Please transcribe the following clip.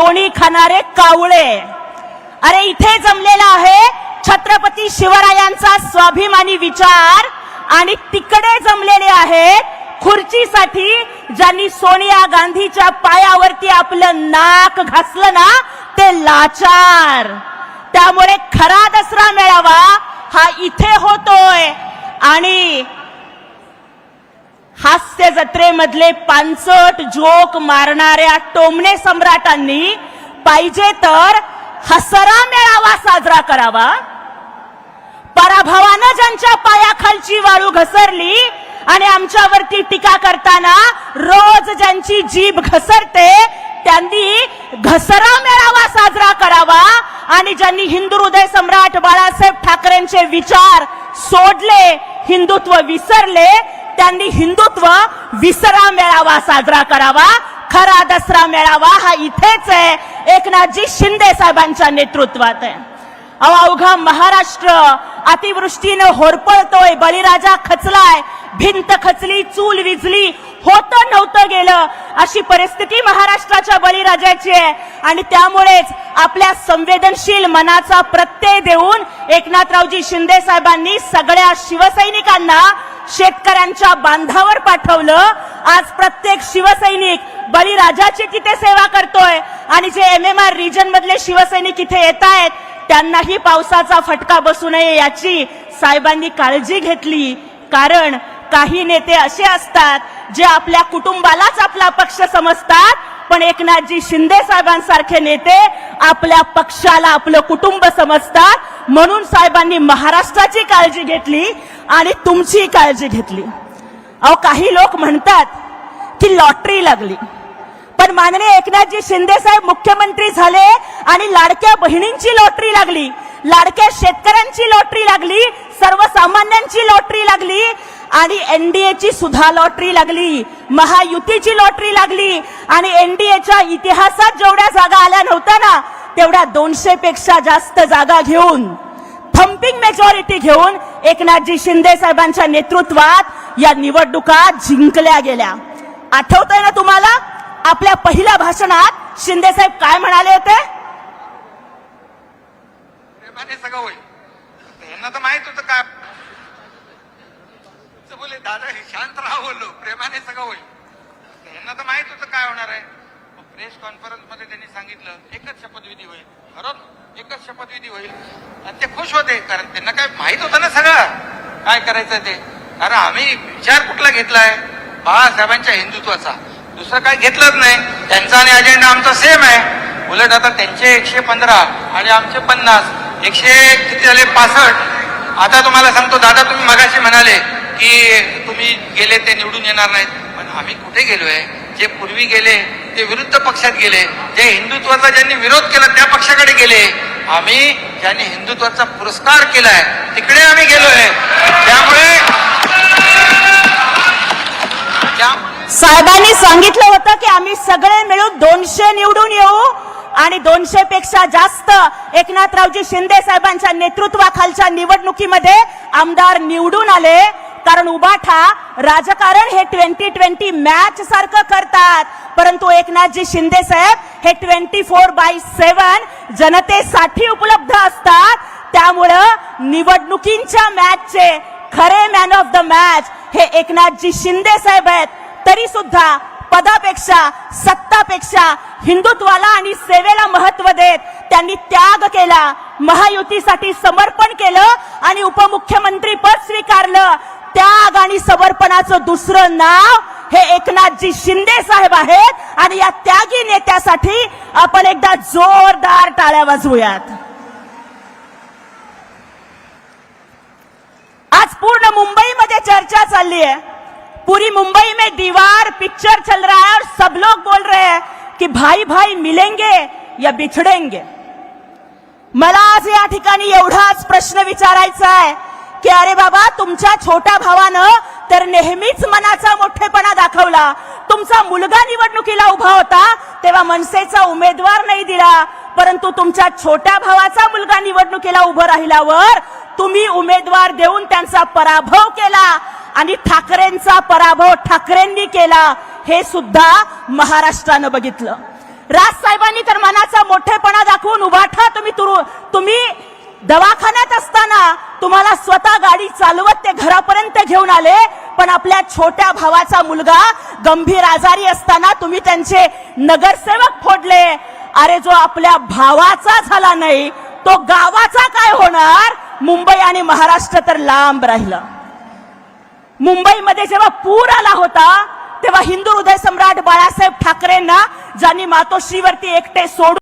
लोणी खाणारे कावळे. अरे इथे जमलेला आहे छत्रपती शिवरायांचा स्वाभिमानी विचार आणि तिकडे जमलेले आहेत खुर्चीसाठी ज्यांनी सोनिया गांधीच्या पायावरती आपलं नाक घासलं ना ते लाचार. त्यामुळे खरा दसरा मेळावा हा इथे होतोय आणि हास्य जत्रेमधले पानसट जोक मारणाऱ्या टोमणे सम्राटांनी पाहिजे तर हसरा मेळावा साजरा करावा. पराभवानं ज्यांच्या पायाखालची वाळू घसरली आणि आमच्यावरती टीका करताना रोज ज्यांची जीभ घसरते त्यांनी घसरा मेळावा साजरा करावा. आणि ज्यांनी हिंदू हृदय सम्राट बाळासाहेब ठाकरेंचे विचार सोडले, हिंदुत्व विसरले, त्यांनी हिंदुत्व विसरा मेळावा साजरा करावा. खरा दसरा मेळावा हा इथेच आहे, एकनाथजी शिंदे साहेबांच्या नेतृत्वात आहे. अवघा महाराष्ट्र अतिवृष्टीनं होरपळतोय, बळीराजा खचलाय, भिंत खचली, चूल विझली, होतं नव्हतं गेलं अशी परिस्थिती महाराष्ट्राच्या बळीराजाची आहे. आणि त्यामुळेच आपल्या संवेदनशील मनाचा प्रत्यय देऊन एकनाथरावजी शिंदे साहेबांनी सगळ्या शिवसैनिकांना शेतकऱ्यांच्या बांधावर पाठवलं. आज प्रत्येक शिवसैनिक बळीराजाची तिथे सेवा करतोय आणि जे MMR रिजन मधले शिवसैनिक इथे येत आहेत त्यांनाही पावसाचा फटका बसू नये याची साहेबांनी काळजी घेतली. कारण काही नेते असे असतात जे आपल्या कुटुंबालाच आपला पक्ष समजतात, पण एकनाथजी शिंदे साहेबांसारखे नेते आपल्या पक्षाला आपलं कुटुंब समजतात. म्हणून साहेबांनी महाराष्ट्राची काळजी घेतली आणि तुमची काळजी घेतली. अहो काही लोक म्हणतात की लॉटरी लागली, पण माननीय एकनाथजी शिंदे साहेब मुख्यमंत्री झाले आणि लाडक्या बहिणींची लॉटरी लागली, लाडक्या शेतकऱ्यांची लॉटरी लागली, सर्वसामान्यांची लॉटरी लागली आणि NDAची सुद्धा लॉटरी लागली, महायुतीची लॉटरी लागली. आणि NDAच्या इतिहासात जेवढ्या जागा आल्या नव्हत्या ना तेवढ्या 200 पेक्षा जास्त जागा घेऊन, थम्पिंग मेजॉरिटी घेऊन एकनाथजी शिंदे साहेबांच्या नेतृत्वात या निवडणुका जिंकल्या गेल्या. आठवतंय ना तुम्हाला आपल्या पहिल्या भाषणात शिंदे साहेब काय म्हणाले होते? प्रेमाने सगळं होईल. यांना तर माहित होतं काय बोले, दादा हे शांत राहा बोललो, प्रेमाने सगळं होईल. यांना तर माहित होतं काय होणार आहे. प्रेस कॉन्फरन्स मध्ये त्यांनी सांगितलं एकच शपथविधी होईल, खरंच एकच शपथविधी होईल. आणि ते खुश होते कारण त्यांना काय माहित होतं ना सगळं काय करायचं ते. कारण आम्ही विचार कुठला घेतलाय बाळासाहेबांच्या हिंदुत्वाचा, दुसरं काय घेतलंच नाही. त्यांचा आणि अजेंडा आमचा सेम आहे. उलट आता त्यांचे 115 आणि आमचे 50, 100 किती झाले 65. आता तुम्हाला सांगतो दादा, तुम्ही मगाशी म्हणाले की तुम्ही गेले ते निवडून येणार नाहीत, पण आम्ही कुठे गेलोय? जे पूर्वी गेले ते विरुद्ध पक्षात गेले, जे हिंदुत्वाचा ज्यांनी विरोध केला त्या पक्षाकडे गेले. आम्ही ज्यांनी हिंदुत्वाचा पुरस्कार केलाय तिकडे आम्ही गेलोय. त्यामुळे साहेबांनी सांगितलं होतं की आम्ही सगळे मिळून 200 निवडून येऊ आणि 200 पेक्षा जास्त एकनाथरावजी शिंदे साहेबांच्या नेतृत्वाखालच्या निवडणुकीमध्ये आमदार निवडून आले. कारण उबाठा राजकारण हे 2020 मॅच सारखं करतात, परंतु एकनाथजी शिंदे साहेब हे 24/7 जनतेसाठी उपलब्ध असतात. त्यामुळं निवडणुकींच्या मॅचचे खरे मॅन ऑफ द मॅच हे एकनाथजी शिंदे साहेब आहेत. तरी सुद्धा पदापेक्षा सत्तापेक्षा हिंदुत्वाला आणि सेवेला महत्व देत त्यांनी त्याग केला, महायुतीसाठी समर्पण केलं आणि उपमुख्यमंत्री पद स्वीकारलं. त्याग आणि समर्पणाचं दुसरं नाव हे एकनाथजी शिंदे साहेब आहेत आणि या त्यागी नेत्यासाठी आपण एकदा जोरदार टाळ्या वाजवूयात. आज पूर्ण मुंबईमध्ये चर्चा चालली है, पूरी मुंबई में दीवार पिक्चर चल रहा है और सब लोग बोल रहे हैं कि भाई भाई मिलेंगे या बिछड़ेंगे. मला आज या ठिकाणी एवढाच प्रश्न विचारायचा आहे की अरे बाबा, तुमच्या छोट्या भावानं तर नेहमीच मनाचा मोठेपणा दाखवला. तुमचा मुलगा निवडणुकीला उभा होता तेव्हा मनसेचा उमेदवार नाही दिला, परंतु तुमच्या छोट्या भावाचा मुलगा निवडणुकीला उभं राहिल्यावर तुम्ही उमेदवार देऊन त्यांचा पराभव केला आणि ठाकरेंचा पराभव ठाकरेंनी केला. हे सुद्धा महाराष्ट्रानं बघितलं. राज साहेबांनी तर मनाचा दवाखान्यात असताना तुम्हाला स्वतः गाडी चालवत ते घरापर्यंत घेऊन आले, पण आपल्या छोट्या भावाचा मुलगा गंभीर आजारी असताना तुम्ही त्यांचे नगरसेवक फोडले. अरे जो आपल्या भावाचा झाला नाही तो गावाचा काय होणार? मुंबई आणि महाराष्ट्र तर लांब राहिलं. मुंबईमध्ये जेव्हा पूर आला होता तेव्हा हिंदू हृदय सम्राट बाळासाहेब ठाकरेंना, ज्यांनी मातोश्रीवरती एकटे सोडून